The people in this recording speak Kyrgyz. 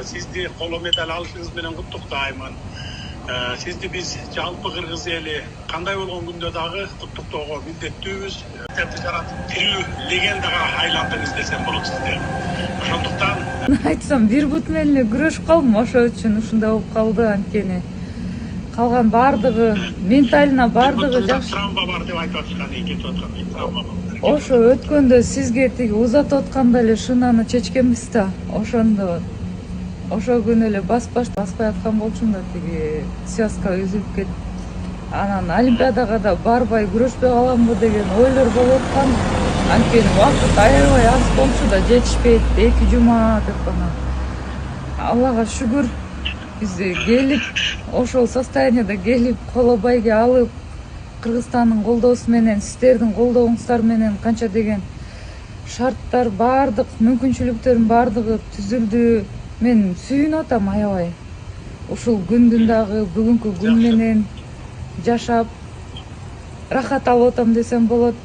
сизди коло медаль алышыңыз менен куттуктаймын. Сизди биз жалпы кыргыз эли кандай болгон күндө дагы куттуктоого милдеттүүбүз. Сиздерди жаратып тирүү легендага айландыңыз десем болот сиздер. Ошондуктан айтсам бир бут менен эле күрөшүп калдым, ошол үчүн ушундай болуп калды. Анткени калган баардыгы менталына баардыгы жакшы. Травма бар деп айтып аткан, кетип аткан травма бар. Ошо өткөндө сизге тиги узатып атканда эле шынаны чечкенбиз да. Ошондо ошол күнү эле баспай аткан болчумун да, тиги связка үзүлүп кетип. Анан олимпиадага да барбай күрөшпөй каламбы деген ойлор болуп аткан. Анткени убакыт аябай аз болчу да, жетишпейт, 2 жума деп анан. Аллага шүгүр биз келип, ошол состоянияда келип, коло байге алып, Кыргызстандын колдоосу менен, сиздердин колдооңуздар менен канча деген шарттар, баардык мүмкүнчүлүктөрдүн баардыгы түзүлдү. Мен сүйүнүп атам аябай. Ушул күндүн дагы бүгүнкү күн менен жашап рахат алып атам десем болот.